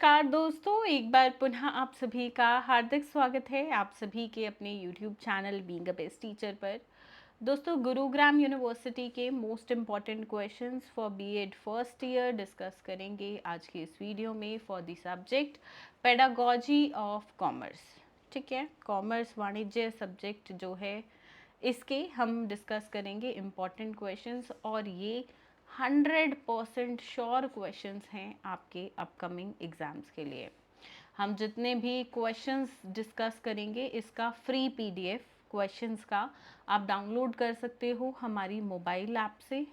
नमस्कार दोस्तों, एक बार पुनः आप सभी का हार्दिक स्वागत है आप सभी के अपने YouTube channel being a best teacher पर। दोस्तों, गुरुग्राम यूनिवर्सिटी के most important questions for BEd first year discuss करेंगे आज के इस वीडियो में for the subject pedagogy of commerce. ठीक है, कॉमर्स वाणिज्य सब्जेक्ट जो है इसके हम डिस्कस करेंगे इम्पॉर्टेंट क्वेश्चंस, और ये 100% श्योर क्वेश्चंस हैं आपके अपकमिंग एग्जाम्स के लिए। हम जितने भी क्वेश्चंस डिस्कस करेंगे इसका फ्री पीडीएफ क्वेश्चंस का आप डाउनलोड कर सकते हो हमारी मोबाइल ऐप से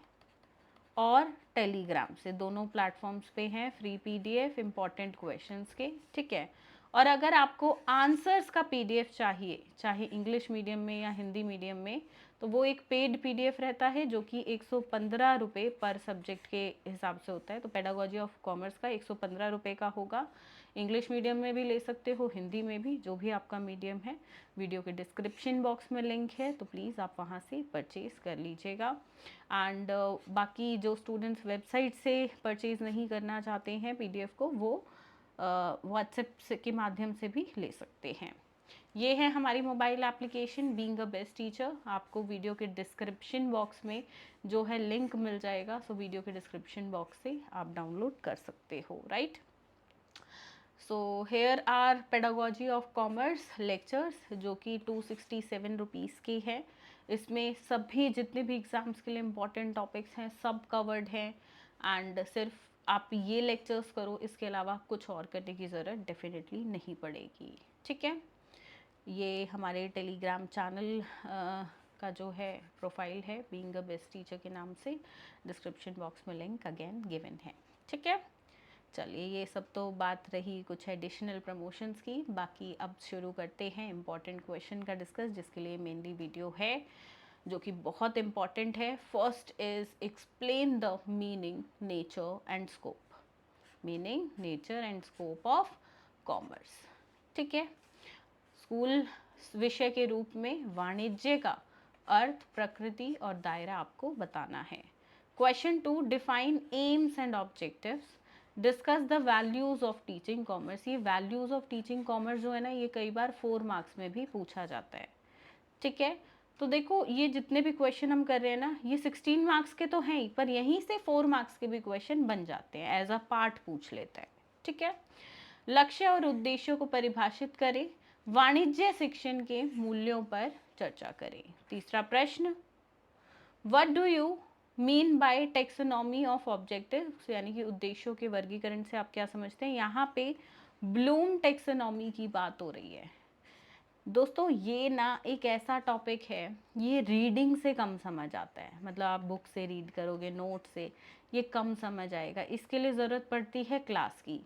और टेलीग्राम से, दोनों प्लेटफॉर्म्स पे हैं फ्री पीडीएफ इम्पॉर्टेंट क्वेश्चंस के। ठीक है, और अगर आपको आंसर्स का पीडीएफ चाहिए, चाहे इंग्लिश मीडियम में या हिंदी मीडियम में, तो वो एक पेड पीडीएफ रहता है जो कि 115 रुपये पर सब्जेक्ट के हिसाब से होता है। तो पेडागोजी ऑफ कॉमर्स का 115 रुपये का होगा। इंग्लिश मीडियम में भी ले सकते हो, हिंदी में भी, जो भी आपका मीडियम है। वीडियो के डिस्क्रिप्शन बॉक्स में लिंक है, तो प्लीज़ आप वहाँ से परचेज़ कर लीजिएगा। एंड बाकी जो स्टूडेंट्स वेबसाइट से परचेज़ नहीं करना चाहते हैं पीडीएफ को, वो व्हाट्सएप के माध्यम से भी ले सकते हैं। ये है हमारी mobile application being a best teacher. आपको वीडियो के डिस्क्रिप्शन बॉक्स में जो है लिंक मिल जाएगा, सो वीडियो के डिस्क्रिप्शन बॉक्स से आप डाउनलोड कर सकते हो, right. So here are pedagogy of commerce lectures जो कि 267 रुपीज़ की है। इसमें सभी जितने भी एग्ज़ाम्स के लिए इम्पॉर्टेंट टॉपिक्स हैं सब कवर्ड हैं, एंड सिर्फ आप ये लेक्चर्स करो, इसके अलावा कुछ और करने की ज़रूरत डेफिनेटली नहीं पड़ेगी। ठीक है, ये हमारे टेलीग्राम चैनल का जो है प्रोफाइल है बीइंग अ बेस्ट टीचर के नाम से, डिस्क्रिप्शन बॉक्स में लिंक अगेन गिवन है। ठीक है, चलिए ये सब तो बात रही कुछ एडिशनल प्रमोशंस की। बाकी अब शुरू करते हैं इम्पॉर्टेंट क्वेश्चन का डिस्कस, जिसके लिए मेनली वीडियो है जो कि बहुत इम्पॉर्टेंट है। First is explain the meaning, nature and scope. Meaning, nature and scope of commerce. ठीक है, स्कूल विषय के रूप में वाणिज्य का अर्थ, प्रकृति और दायरा आपको बताना है। Question 2, define AIIMS and objectives, discuss the values of teaching commerce. ये वैल्यूज ऑफ टीचिंग कॉमर्स जो है ना, ये कई बार 4 मार्क्स में भी पूछा जाता है। ठीक है, तो देखो ये जितने भी क्वेश्चन हम कर रहे हैं ना, ये 16 मार्क्स के तो हैं ही, पर यहीं से 4 मार्क्स के भी क्वेश्चन बन जाते हैं, एज अ पार्ट पूछ लेता है। ठीक है, लक्ष्य और उद्देश्यों को परिभाषित करें, वाणिज्य शिक्षण के मूल्यों पर चर्चा करें। तीसरा प्रश्न, what do you mean by taxonomy of objectives, यानी कि उद्देश्यों के वर्गीकरण से आप क्या समझते हैं। यहाँ पे ब्लूम टेक्सोनॉमी की बात हो रही है। दोस्तों ये ना एक ऐसा टॉपिक है, ये रीडिंग से कम समझ आता है, मतलब आप बुक से रीड करोगे, नोट से, ये कम समझ आएगा। इसके लिए ज़रूरत पड़ती है क्लास की।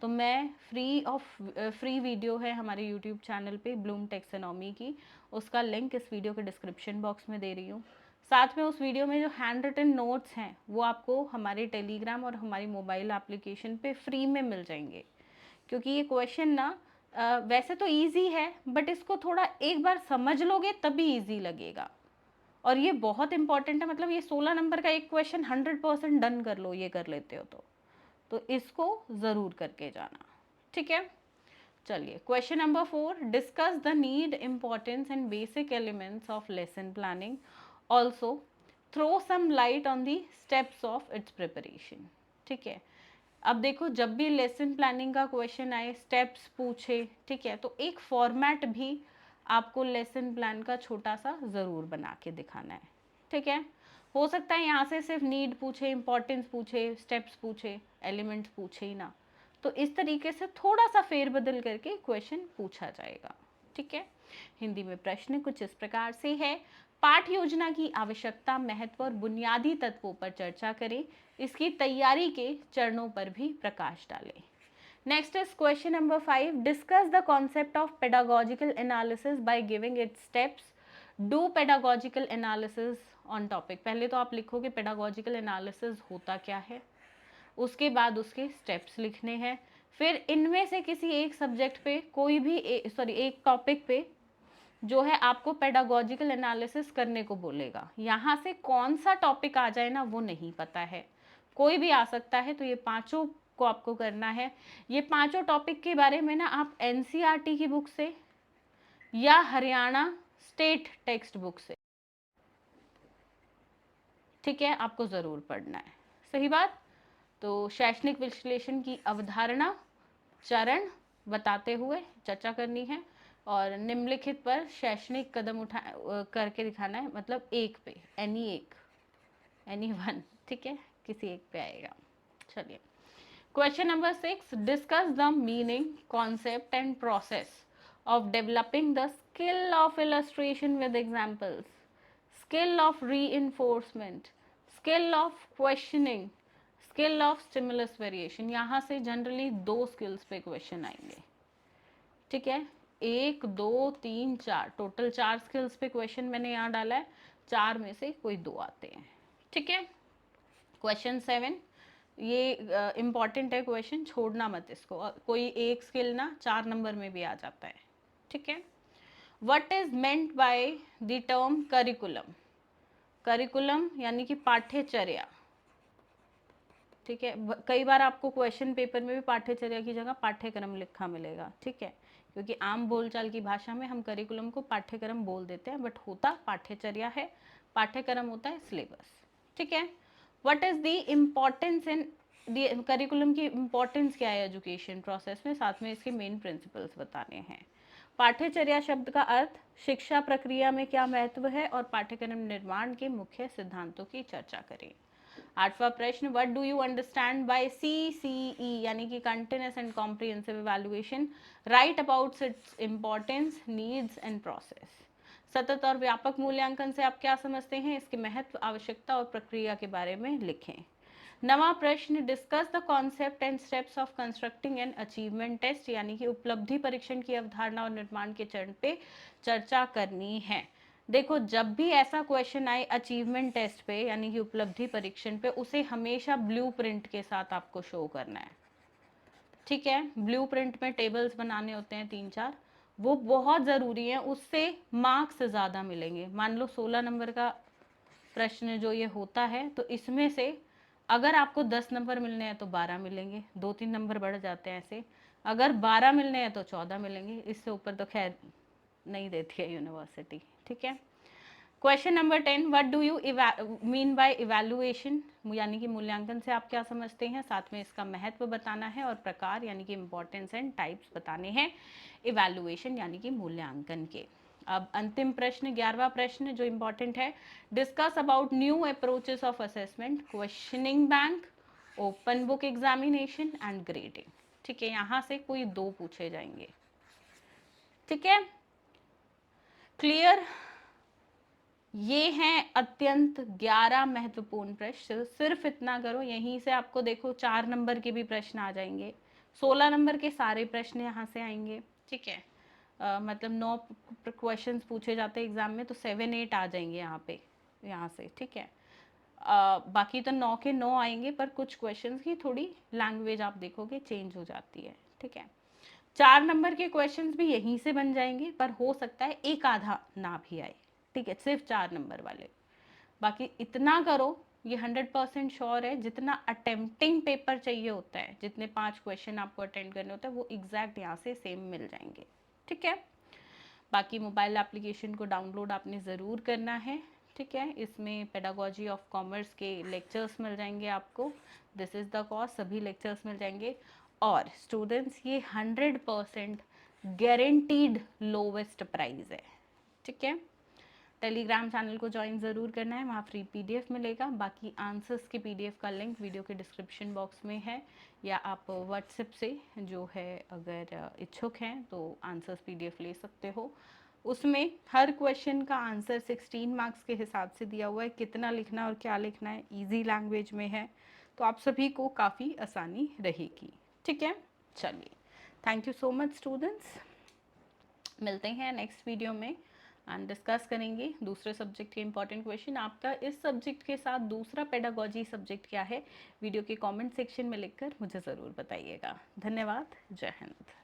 तो मैं फ्री वीडियो है हमारे यूट्यूब चैनल पे ब्लूम टेक्सोनॉमी की, उसका लिंक इस वीडियो के डिस्क्रिप्शन बॉक्स में दे रही हूँ। साथ में उस वीडियो में जो हैंड रिटन नोट्स हैं वो आपको हमारे टेलीग्राम और हमारी मोबाइल एप्लीकेशन पे फ्री में मिल जाएंगे। क्योंकि ये क्वेश्चन ना वैसे तो इजी है, बट इसको थोड़ा एक बार समझ लोगे तभी इजी लगेगा, और ये बहुत इंपॉर्टेंट है। मतलब ये 16 नंबर का एक क्वेश्चन 100% डन कर लो, ये कर लेते हो तो इसको ज़रूर करके जाना। ठीक है, चलिए question number 4, discuss the need, importance and basic elements of lesson planning, also throw some light on the steps of its preparation. ठीक है, अब देखो जब भी लेसन प्लानिंग का क्वेश्चन आए, स्टेप्स पूछे, ठीक है, तो एक फॉर्मेट भी आपको लेसन प्लान का छोटा सा ज़रूर बना के दिखाना है। ठीक है, हो सकता है यहाँ से सिर्फ नीड पूछे, इंपॉर्टेंस पूछे, स्टेप्स पूछे, एलिमेंट्स पूछे ही ना, तो इस तरीके से थोड़ा सा फेरबदल करके क्वेश्चन पूछा जाएगा। ठीक है, हिंदी में प्रश्न कुछ इस प्रकार से है, पाठ योजना की आवश्यकता, महत्व और बुनियादी तत्वों पर चर्चा करें, इसकी तैयारी के चरणों पर भी प्रकाश डालें। Next is question number 5, discuss the concept of pedagogical analysis by giving it's steps, do pedagogical analysis on topic. पहले तो आप लिखोगे पेडागोजिकल एनालिसिस होता क्या है, उसके बाद उसके स्टेप्स लिखने हैं, फिर इनमें से किसी एक सब्जेक्ट पे कोई भी एक टॉपिक पे जो है आपको पेडागोजिकल एनालिसिस करने को बोलेगा। यहाँ से कौन सा टॉपिक आ जाए ना वो नहीं पता है, कोई भी आ सकता है। तो ये पांचों को आपको करना है। ये पांचों टॉपिक के बारे में ना आप एनसीईआरटी की बुक से या हरियाणा स्टेट टेक्स्ट बुक से, ठीक है, आपको ज़रूर पढ़ना है। सही बात। तो शैक्षणिक विश्लेषण की अवधारणा चरण बताते हुए चर्चा करनी है और निम्नलिखित पर शैक्षणिक कदम करके दिखाना है, मतलब एक पे, एनी वन, ठीक है, किसी एक पे आएगा। चलिए, question number 6, discuss the meaning, concept and process of developing the skill of illustration with examples, skill of reinforcement, skill of questioning, skill of stimulus variation। यहाँ से जनरली 2 स्किल्स पे क्वेश्चन आएंगे, ठीक है, 1 2 3 4, टोटल 4 स्किल्स पे question मैंने यहाँ डाला है, 4 में से कोई 2 आते हैं, ठीक है। क्वेश्चन 7, ये इम्पॉर्टेंट है क्वेश्चन, छोड़ना मत इसको, कोई एक स्किल ना 4 नंबर में भी आ जाता है, ठीक है। What is meant by the term curriculum, curriculum यानी कि पाठ्यचर्या, ठीक है। कई बार आपको क्वेश्चन पेपर में भी पाठ्यचर्या की जगह पाठ्यक्रम लिखा मिलेगा, ठीक है, क्योंकि आम बोलचाल की भाषा में हम करिकुलम को पाठ्यक्रम बोल देते हैं, बट होता पाठ्यचर्या है, पाठ्यक्रम होता है सिलेबस, ठीक है। What is the importance in curriculum की इम्पोर्टेंस क्या है एजुकेशन प्रोसेस में, साथ में इसके मेन प्रिंसिपल्स बताने हैं। पाठ्यचर्या शब्द का अर्थ, शिक्षा प्रक्रिया में क्या महत्व है और पाठ्यक्रम निर्माण के मुख्य सिद्धांतों की चर्चा करें। 8वां प्रश्न, what do you understand by CCE यानी कि continuous and comprehensive evaluation, right about its importance, needs and process. सतत और व्यापक मूल्यांकन से आप क्या समझते हैं, इसके महत्व, आवश्यकता और प्रक्रिया के बारे में लिखें। 9वां प्रश्न, discuss the concept and steps of constructing and achievement test यानी कि उपलब्धि परीक्षण की अवधारणा और निर्माण के चरण पे चर्चा करनी है। देखो, जब भी ऐसा क्वेश्चन आए अचीवमेंट टेस्ट पे यानी कि उपलब्धि परीक्षण पे, उसे हमेशा ब्लूप्रिंट के साथ आपको शो करना है, ठीक है। ब्लूप्रिंट में टेबल्स बनाने होते हैं 3-4, वो बहुत ज़रूरी है, उससे मार्क्स ज़्यादा मिलेंगे। मान लो 16 नंबर का प्रश्न जो ये होता है, तो इसमें से अगर आपको 10 नंबर मिलने हैं तो 12 मिलेंगे, 2-3 नंबर बढ़ जाते हैं ऐसे, अगर 12 मिलने हैं तो 14 मिलेंगे, इससे ऊपर तो खैर नहीं देती है यूनिवर्सिटी, ठीक है। Question number 10, what do you mean by evaluation यानी कि मूल्यांकन से आप क्या समझते हैं, साथ में इसका महत्व बताना है और प्रकार यानी कि इंपॉर्टेंस एंड टाइप्स बताने हैं इवैल्यूएशन यानी कि मूल्यांकन के। अब अंतिम प्रश्न, 11वां प्रश्न जो इंपॉर्टेंट है, discuss about new approaches of assessment, questioning bank, open book examination and grading, ठीक है। यहाँ से कोई 2 पूछे जाएंगे, ठीक है, क्लियर। ये हैं अत्यंत 11 महत्वपूर्ण प्रश्न, सिर्फ इतना करो, यहीं से आपको देखो 4 नंबर के भी प्रश्न आ जाएंगे, 16 नंबर के सारे प्रश्न यहाँ से आएंगे, ठीक है। मतलब 9 क्वेश्चंस पूछे जाते हैं एग्जाम में, तो 7-8 आ जाएंगे यहाँ से, ठीक है। बाकी तो 9 के 9 आएंगे, पर कुछ क्वेश्चंस की थोड़ी लैंग्वेज आप देखोगे चेंज हो जाती है, ठीक है। 4 नंबर के क्वेश्चंस भी यहीं से बन जाएंगे, पर हो सकता है एक आधा ना भी आए, ठीक है, सिर्फ 4 नंबर वाले। बाकी इतना करो, ये 100% श्योर है, जितना अटेम्प्टिंग पेपर चाहिए होता है, जितने 5 क्वेश्चन आपको अटेंड करने होते हैं, वो एग्जैक्ट यहाँ से सेम मिल जाएंगे, ठीक है। बाकी मोबाइल एप्लीकेशन को डाउनलोड आपने ज़रूर करना है, ठीक है। इसमें पेडागोजी ऑफ कॉमर्स के लेक्चर्स मिल जाएंगे आपको, दिस इज़ द कॉस्ट, सभी लेक्चर्स मिल जाएंगे। और स्टूडेंट्स, ये 100% गारंटीड लोवेस्ट प्राइस है, ठीक है। टेलीग्राम चैनल को ज्वाइन ज़रूर करना है, वहाँ फ्री PDF मिलेगा। बाकी आंसर्स के PDF का लिंक वीडियो के डिस्क्रिप्शन बॉक्स में है, या आप व्हाट्सएप से जो है अगर इच्छुक हैं तो आंसर्स PDF ले सकते हो। उसमें हर क्वेश्चन का आंसर 16 मार्क्स के हिसाब से दिया हुआ है, कितना लिखना और क्या लिखना है, ईजी लैंग्वेज में है, तो आप सभी को काफ़ी आसानी रहेगी, ठीक है। चलिए, thank you so much students, मिलते हैं नेक्स्ट वीडियो में एंड डिस्कस करेंगे दूसरे सब्जेक्ट के इंपॉर्टेंट क्वेश्चन। आपका इस सब्जेक्ट के साथ दूसरा पेडागोजी सब्जेक्ट क्या है, वीडियो के कमेंट सेक्शन में लिखकर मुझे ज़रूर बताइएगा। धन्यवाद, जय हिंद।